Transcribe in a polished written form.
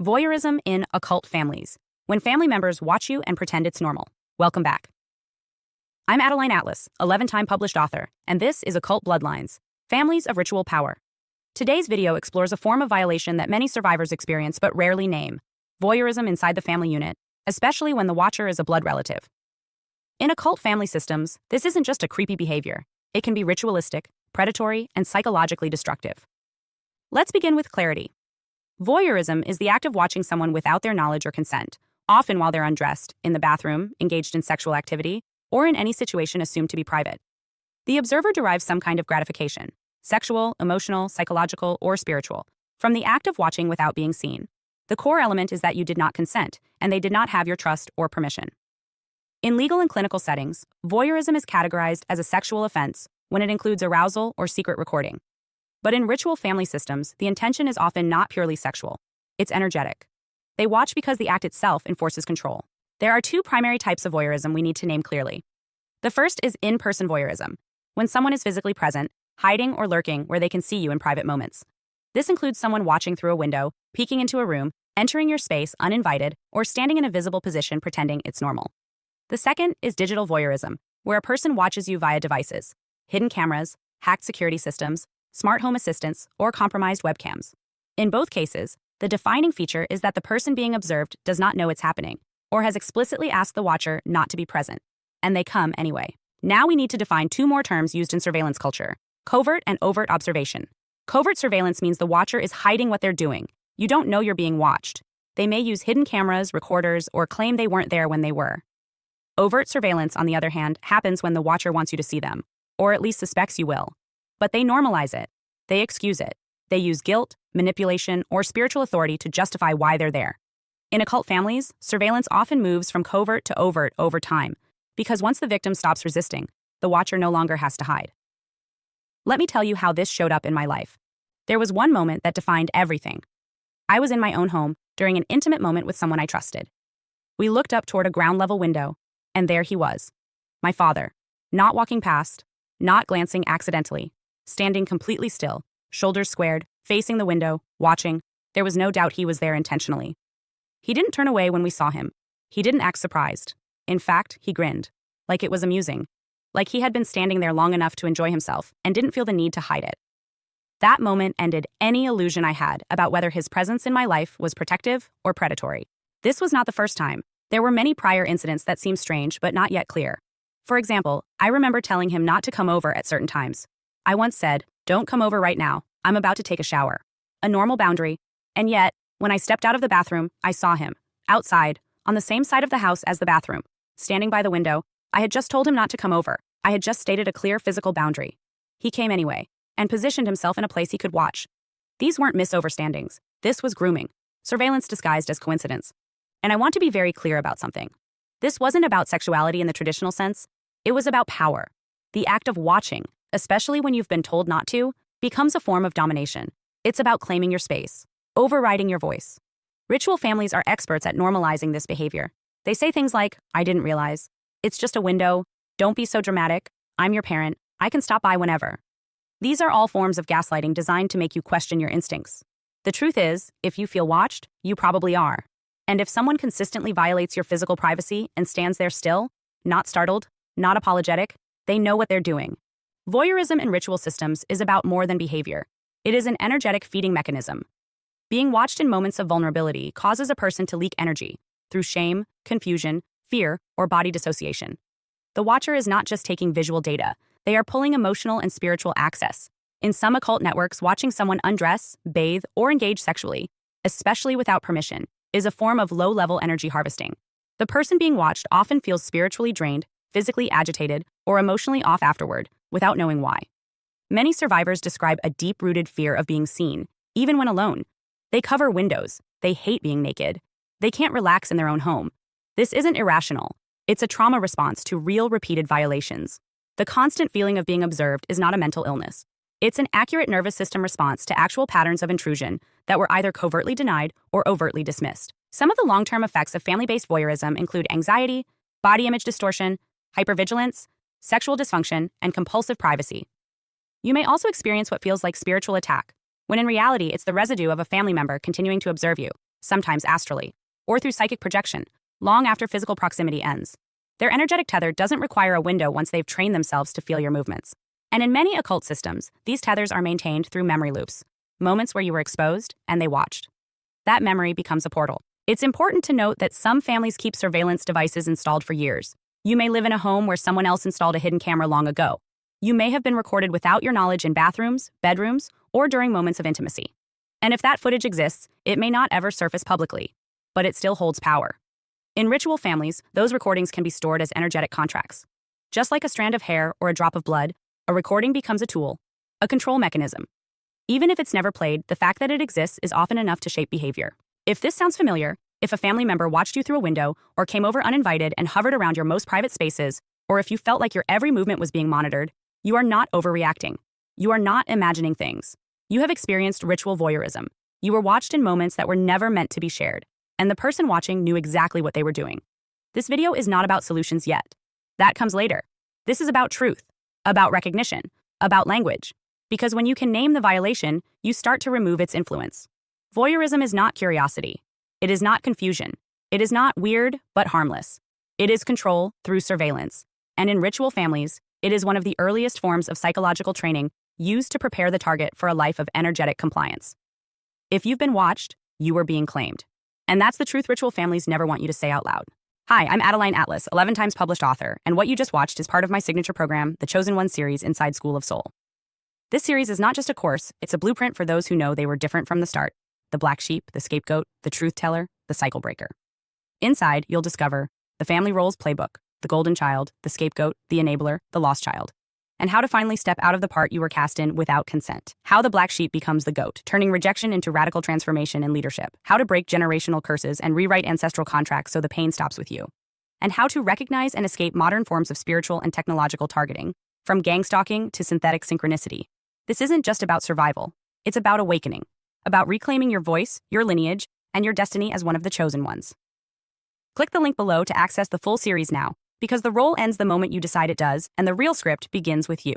Voyeurism in Occult Families, when family members watch you and pretend it's normal. Welcome back. I'm Adeline Atlas, 11-time published author, and this is Occult Bloodlines, Families of Ritual Power. Today's video explores a form of violation that many survivors experience but rarely name: voyeurism inside the family unit, especially when the watcher is a blood relative. In occult family systems, this isn't just a creepy behavior. It can be ritualistic, predatory, and psychologically destructive. Let's begin with clarity. Voyeurism is the act of watching someone without their knowledge or consent, often while they're undressed, in the bathroom, engaged in sexual activity, or in any situation assumed to be private. The observer derives some kind of gratification, sexual, emotional, psychological, or spiritual, from the act of watching without being seen. The core element is that you did not consent, and they did not have your trust or permission. In legal and clinical settings, voyeurism is categorized as a sexual offense when it includes arousal or secret recording. But in ritual family systems, the intention is often not purely sexual. It's energetic. They watch because the act itself enforces control. There are two primary types of voyeurism we need to name clearly. The first is in-person voyeurism, when someone is physically present, hiding or lurking where they can see you in private moments. This includes someone watching through a window, peeking into a room, entering your space uninvited, or standing in a visible position pretending it's normal. The second is digital voyeurism, where a person watches you via devices, hidden cameras, hacked security systems, smart home assistants, or compromised webcams. In both cases, the defining feature is that the person being observed does not know it's happening, or has explicitly asked the watcher not to be present, and they come anyway. Now we need to define two more terms used in surveillance culture: covert and overt observation. Covert surveillance means the watcher is hiding what they're doing. You don't know you're being watched. They may use hidden cameras, recorders, or claim they weren't there when they were. Overt surveillance, on the other hand, happens when the watcher wants you to see them, or at least suspects you will. But they normalize it. They excuse it. They use guilt, manipulation, or spiritual authority to justify why they're there. In occult families, surveillance often moves from covert to overt over time, because once the victim stops resisting, the watcher no longer has to hide. Let me tell you how this showed up in my life. There was one moment that defined everything. I was in my own home during an intimate moment with someone I trusted. We looked up toward a ground-level window, and there he was. My father, not walking past, not glancing accidentally, standing completely still, shoulders squared, facing the window, watching. There was no doubt he was there intentionally. He didn't turn away when we saw him. He didn't act surprised. In fact, he grinned, like it was amusing, like he had been standing there long enough to enjoy himself and didn't feel the need to hide it. That moment ended any illusion I had about whether his presence in my life was protective or predatory. This was not the first time. There were many prior incidents that seemed strange but not yet clear. For example, I remember telling him not to come over at certain times. I once said, "Don't come over right now, I'm about to take a shower." A normal boundary. And yet, when I stepped out of the bathroom, I saw him, outside, on the same side of the house as the bathroom, standing by the window. I had just told him not to come over. I had just stated a clear physical boundary. He came anyway, and positioned himself in a place he could watch. These weren't misunderstandings. This was grooming, surveillance disguised as coincidence. And I want to be very clear about something. This wasn't about sexuality in the traditional sense. It was about power. The act of watching, especially when you've been told not to, becomes a form of domination. It's about claiming your space, overriding your voice. Ritual families are experts at normalizing this behavior. They say things like, "I didn't realize. It's just a window. Don't be so dramatic. I'm your parent. I can stop by whenever." These are all forms of gaslighting designed to make you question your instincts. The truth is, if you feel watched, you probably are. And if someone consistently violates your physical privacy and stands there still, not startled, not apologetic, they know what they're doing. Voyeurism in ritual systems is about more than behavior. It is an energetic feeding mechanism. Being watched in moments of vulnerability causes a person to leak energy through shame, confusion, fear, or body dissociation. The watcher is not just taking visual data. They are pulling emotional and spiritual access. In some occult networks, watching someone undress, bathe, or engage sexually, especially without permission, is a form of low-level energy harvesting. The person being watched often feels spiritually drained, physically agitated, or emotionally off afterward, without knowing why. Many survivors describe a deep-rooted fear of being seen, even when alone. They cover windows. They hate being naked. They can't relax in their own home. This isn't irrational. It's a trauma response to real repeated violations. The constant feeling of being observed is not a mental illness. It's an accurate nervous system response to actual patterns of intrusion that were either covertly denied or overtly dismissed. Some of the long-term effects of family-based voyeurism include anxiety, body image distortion, hypervigilance, sexual dysfunction, and compulsive privacy. You may also experience what feels like spiritual attack, when in reality it's the residue of a family member continuing to observe you. sometimes astrally, or through psychic projection, long after physical proximity ends. Their energetic tether doesn't require a window once they've trained themselves to feel your movements. And in many occult systems, these tethers are maintained through memory loops, moments where you were exposed and they watched. That memory becomes a portal. It's important to note that some families keep surveillance devices installed for years. You may live in a home where someone else installed a hidden camera long ago. You may have been recorded without your knowledge in bathrooms, bedrooms, or during moments of intimacy. And if that footage exists, it may not ever surface publicly, but it still holds power. In ritual families, those recordings can be stored as energetic contracts. Just like a strand of hair or a drop of blood, a recording becomes a tool, a control mechanism. Even if it's never played, the fact that it exists is often enough to shape behavior. If this sounds familiar, if a family member watched you through a window or came over uninvited and hovered around your most private spaces, or if you felt like your every movement was being monitored, you are not overreacting. You are not imagining things. You have experienced ritual voyeurism. You were watched in moments that were never meant to be shared, and the person watching knew exactly what they were doing. This video is not about solutions yet. That comes later. This is about truth, about recognition, about language. Because when you can name the violation, you start to remove its influence. Voyeurism is not curiosity. It is not confusion. It is not weird, but harmless. It is control through surveillance. And in ritual families, it is one of the earliest forms of psychological training used to prepare the target for a life of energetic compliance. If you've been watched, you are being claimed. And that's the truth ritual families never want you to say out loud. Hi, I'm Adeline Atlas, 11 times published author, and what you just watched is part of my signature program, the Chosen One series inside School of Soul. This series is not just a course, it's a blueprint for those who know they were different from the start. The black sheep, the scapegoat, the truth teller, the cycle breaker. Inside, you'll discover the family roles playbook, the golden child, the scapegoat, the enabler, the lost child, and how to finally step out of the part you were cast in without consent. How the black sheep becomes the goat, turning rejection into radical transformation in leadership. How to break generational curses and rewrite ancestral contracts so the pain stops with you. And how to recognize and escape modern forms of spiritual and technological targeting, from gang stalking to synthetic synchronicity. This isn't just about survival. It's about awakening, about reclaiming your voice, your lineage, and your destiny as one of the chosen ones. Click the link below to access the full series now, because the role ends the moment you decide it does, and the real script begins with you.